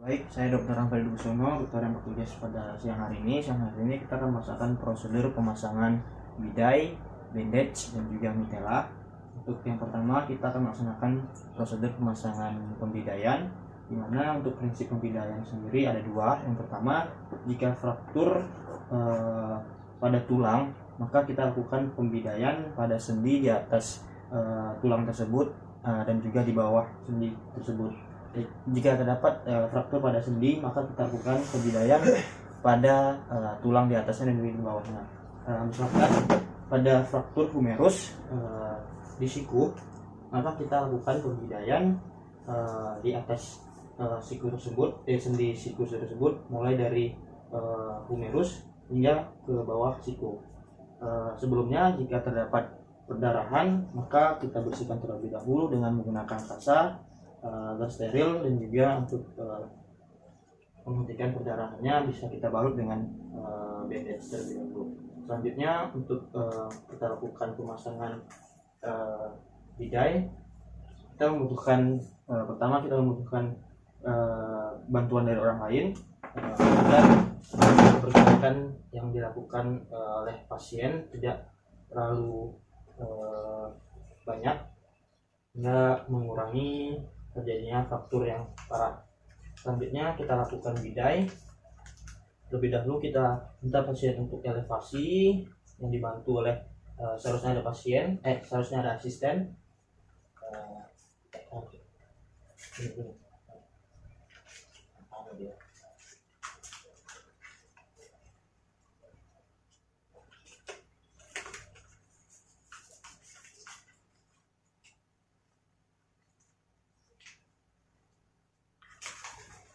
Baik, saya Dr. Rafael Dusono, dokter yang bertugas pada siang hari ini. Siang hari ini kita akan melaksanakan prosedur pemasangan bidai, bandage, dan juga mitela. Untuk yang pertama, kita akan melaksanakan prosedur pemasangan pembidaian, di mana untuk prinsip pembidaian sendiri ada dua. Yang pertama, jika fraktur pada tulang, maka kita lakukan pembidaian pada sendi di atas tulang tersebut dan juga di bawah sendi tersebut. Jika terdapat fraktur pada sendi, maka kita lakukan pembidaian pada tulang di atasnya dan di bawahnya. Misalkan pada fraktur humerus di siku, maka kita lakukan pembidaian di atas siku tersebut, sendi siku tersebut, mulai dari humerus hingga ke bawah siku. Sebelumnya, jika terdapat perdarahan, maka kita bersihkan terlebih dahulu dengan menggunakan kasa agar steril, dan juga untuk menghentikan perdarahannya bisa kita balut dengan bandage terlebih dahulu. Selanjutnya, untuk kita lakukan pemasangan bidai, kita membutuhkan pertama kita membutuhkan bantuan dari orang lain agar pergerakan yang dilakukan oleh pasien tidak terlalu banyak hingga mengurangi terjadinya fraktur yang parah. Selanjutnya kita lakukan bidai. Lebih dahulu kita minta pasien untuk elevasi yang dibantu oleh seharusnya ada seharusnya ada asisten.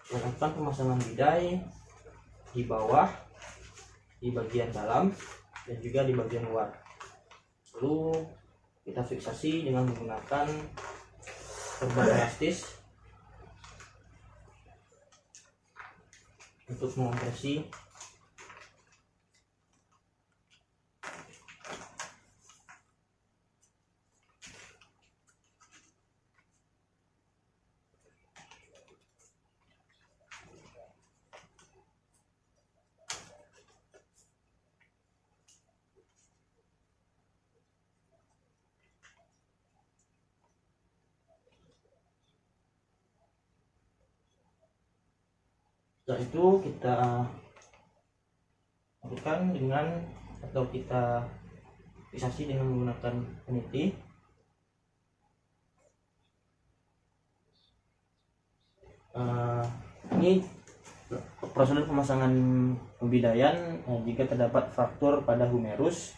Lakukan pemasangan bidai di bawah, di bagian dalam, dan juga di bagian luar. Lalu kita fiksasi dengan menggunakan perban elastis untuk mengopresi. Setelah itu kita lakukan dengan atau kita fiksasi dengan menggunakan peniti. Ini prosedur pemasangan pembidaian jika terdapat fraktur pada humerus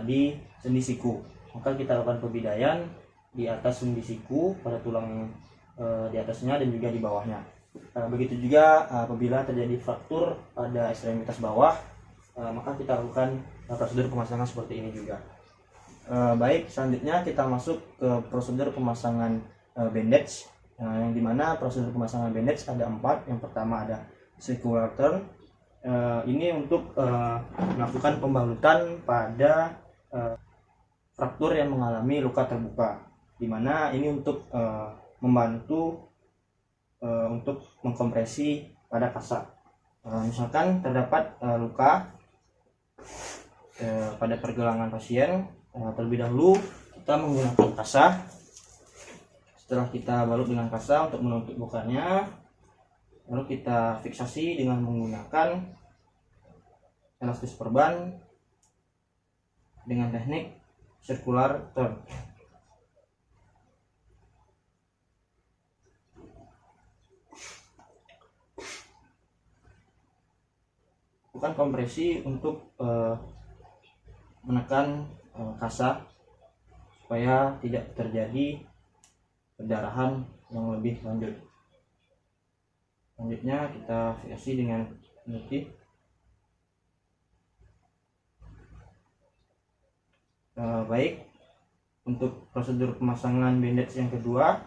di sendi siku, maka kita lakukan pembidaian di atas sendi siku pada tulang di atasnya dan juga di bawahnya. Begitu juga apabila terjadi fraktur pada ekstremitas bawah, maka kita lakukan prosedur pemasangan seperti ini juga. Baik, selanjutnya kita masuk ke prosedur pemasangan bandage, yang dimana prosedur pemasangan bandage ada 4. Yang pertama ada circular turn. Ini untuk melakukan pembalutan pada fraktur yang mengalami luka terbuka, dimana ini untuk membantu untuk mengkompresi pada kasa. Misalkan terdapat luka pada pergelangan pasien, terlebih dahulu kita menggunakan kasa. Setelah kita balut dengan kasa untuk menutup lukanya, lalu kita fiksasi dengan menggunakan elastis perban dengan teknik circular turn. Lakukan kompresi untuk menekan kasa supaya tidak terjadi perdarahan yang lebih lanjut. Selanjutnya kita fiksasi dengan peniti. Baik, untuk prosedur pemasangan bandage yang kedua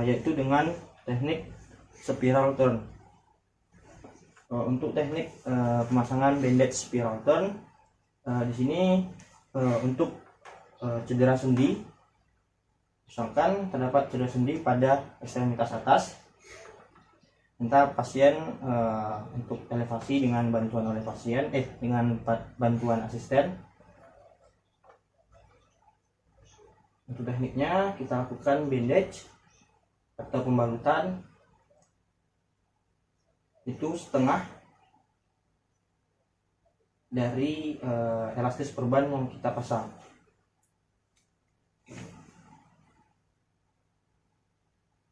yaitu dengan teknik spiral turn. Untuk teknik pemasangan bandage spiral turn di sini untuk cedera sendi, misalkan terdapat cedera sendi pada ekstremitas atas, minta pasien untuk elevasi dengan bantuan oleh pasien dengan bantuan asisten. Untuk tekniknya kita lakukan bandage atau pembalutan itu setengah dari elastis perban yang kita pasang.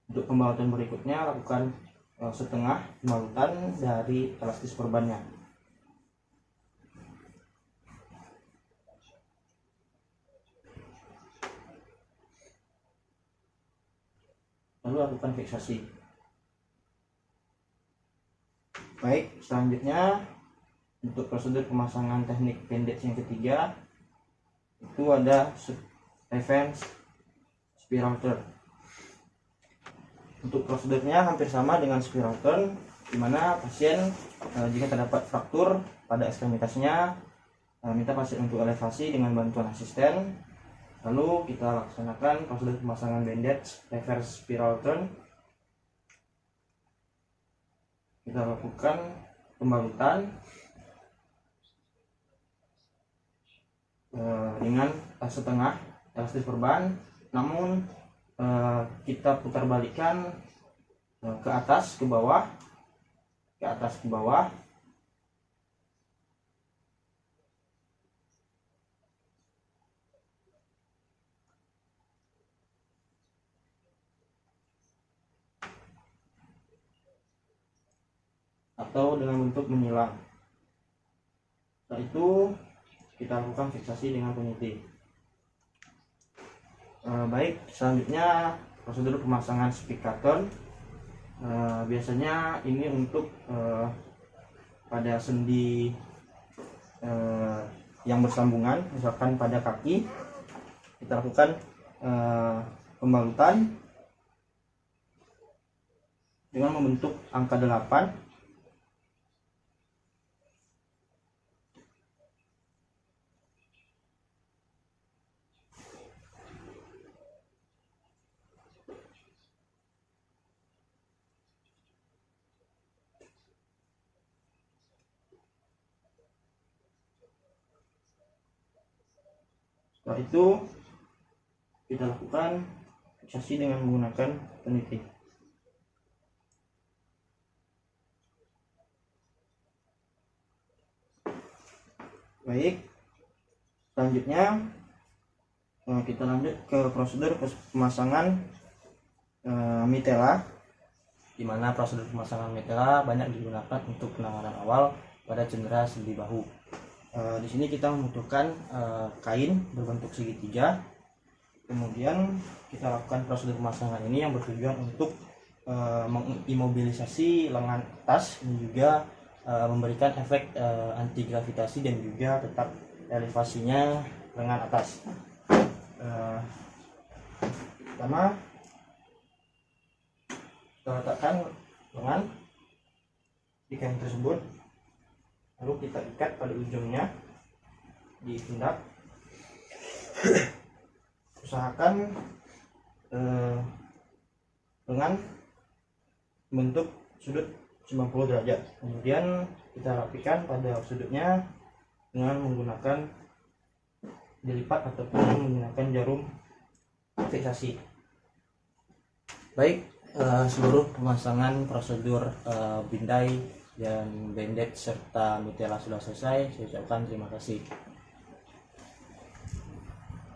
Untuk pembalutan berikutnya lakukan setengah pembalutan dari elastis perbannya. Lalu lakukan fiksasi. Baik, selanjutnya untuk prosedur pemasangan teknik bandage yang ketiga itu ada reverse spiral turn. Untuk prosedurnya hampir sama dengan spiral turn, di mana pasien jika terdapat fraktur pada ekstremitasnya minta pasien untuk elevasi dengan bantuan asisten. Lalu kita laksanakan prosedur pemasangan bandage reverse spiral turn. Kita lakukan pembalutan dengan setengah elastis perban, namun kita putar balikan ke atas ke bawah, ke atas ke bawah. Atau dengan bentuk menyilang. Setelah itu kita lakukan fiksasi dengan peniti. Baik, selanjutnya prosedur pemasangan spikaton. Biasanya ini untuk pada sendi yang bersambungan, misalkan pada kaki, kita lakukan pembalutan dengan membentuk angka 8. Setelah itu kita lakukan fiksasi dengan menggunakan peniti. Baik, selanjutnya kita lanjut ke prosedur pemasangan mitela, di mana prosedur pemasangan mitela banyak digunakan untuk penanganan awal pada cedera sendi bahu. Di sini kita membutuhkan kain berbentuk segitiga. Kemudian kita lakukan prosedur pemasangan ini yang bertujuan untuk mengimobilisasi lengan atas dan juga memberikan efek anti gravitasi dan juga tetap elevasinya lengan atas. Pertama kita letakkan lengan di kain tersebut, lalu kita ikat pada ujungnya di pundak. Usahakan lengan bentuk sudut 90 derajat. Kemudian kita rapikan pada sudutnya dengan menggunakan dilipat ataupun menggunakan jarum fiksasi. Baik, seluruh pemasangan prosedur bindai dan bandage serta mitela sudah selesai. Saya ucapkan terima kasih.